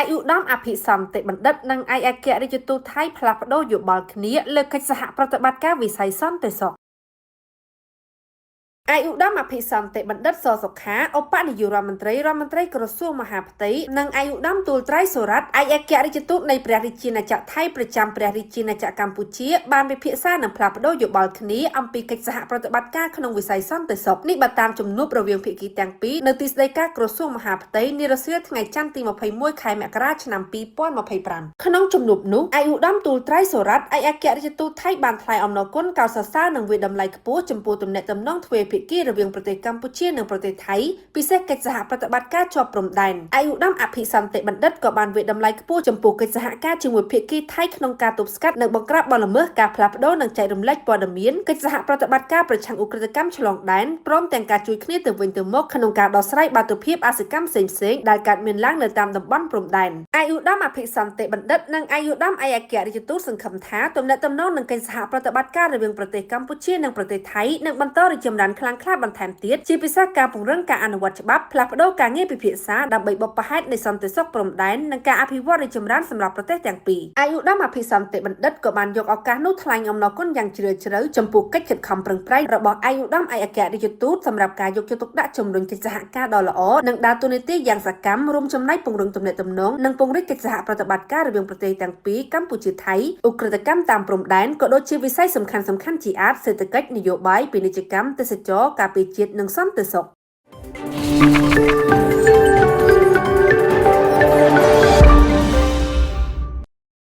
អាយុដំអភិសន្តិបណ្ឌិតនិងឯកអគ្គរដ្ឋទូតថៃផ្លាស់ប្ដូរយោបល់គ្នាលើកិច្ចសហប្រតិបត្តិការវិស័យសន្តិសុខអាយុដំអភិសន្តិបណ្ឌិតសសុខាឧបនាយករដ្ឋមន្ត្រីក្រសួងមហាផ្ទៃនិងអាយុដំទូលត្រៃសុរ័ត្នឯកអគ្គរដ្ឋទូតនៃព្រះរាជាណាចក្រថៃប្រចាំព្រះរាជាណាចក្រកម្ពុជាបានពិភាក្សានិងផ្លាស់ប្ដូរយោបល់គ្នាអំពីកិច្ចសហប្រតិបត្តិការក្នុងវិស័យសន្តិសុខនេះបើតាមជំនួបរវាងភាគីទាំងពីរនៅទីស្តីការក្រសួងមហាផ្ទៃនារសៀលថ្ងៃច័ន្ទទី21ខែមករាឆ្នាំ2025ក្នុងជំនួបនោះអាយុដំទូលត្រៃសុរ័ត្នឯកអគ្គរដ្ឋទូតថៃបានថ្លែងអំណរគុណកោតសរសើរនិងវាតម្លៃខ្ពស់ចំពោះទំនាក់ទំនងទ្វេភាគីរវាងប្រទេសកម្ពុជានិងប្រទេសថៃពិសេសកិច្ចសហប្រតិបត្តិការជាប់ព្រំដែនអាយុដំអភិសន្តិបណ្ឌិតក៏បានវាតម្លៃខ្ពស់ចំពោះកិច្ចសហការជាមួយភាគីថៃក្នុងការទប់ស្កាត់និងបង្ក្រាបបទល្មើសការផ្លាស់ប្ដូរនិងចែករំលែកព័ត៌មានកិច្ចសហប្រតិបត្តិការប្រឆាំងឧក្រិដ្ឋកម្មឆ្លងដែនព្រមទាំងការជួយគ្នាទៅវិញទៅមកក្នុងការដោះស្រាយបាតុភិបអាសកម្មផ្សេងៗដែលកើតមានឡើងនៅតាមតំបន់ព្រំដែនអាយុដំអភិសន្តិបណ្ឌិតនិងអាយុដំឯកអគ្គរដ្ឋទូតសង្ឃឹមថាទំនាក់ទំនងនឹងកិច្ចសហប្រតិបត្តិការរវាងប្រទេសកម្ពុជានិងប្រទេសថៃនឹងបន្តរីកចម្រើនខ្លាំងក្លាបន្ថែមទៀតជាពិសេសការពង្រឹងការអនុវត្តច្បាប់ផ្លាស់ប្ដូរការងារពិភាក្សាដើម្បីបុព្វហេតុនៃសន្តិសុខព្រំដែននិងការអភិវឌ្ឍរីកចម្រើនសម្រាប់ប្រទេសទាំងពីរអាយុដំអភិសន្តិបណ្ឌិតក៏បានយកឱកាសនោះថ្លែងអំណរគុណយ៉ាងជ្រាលជ្រៅចំពោះកិច្ចខិតខំប្រឹងប្រែងរបស់អាយុដំឯកអគ្គរដ្ឋទូតសម្រាប់ការយកចិត្តទុកដាក់ជំរុញកិច្ចសហការដ៏ល្អនិងដើរតួនាទីយ៉ាងសកម្មរួមចំណែកពង្រឹងទំនាក់ទំនងនិងពង្រីកកិច្ចសហប្រតិបត្តិការរវាងប្រទេសទាំងពីរកម្ពុជាថៃឧក្រិដ្ឋកម្មតាមព្រំដែនក៏ដូចជាវិស័យសំខាន់ៗជាអាចសេដ្ឋកិច្ចនយោបាយពាណិជ្ជកម្មទេសចរណ៍ការពារជាតិនិងសន្តិសុខ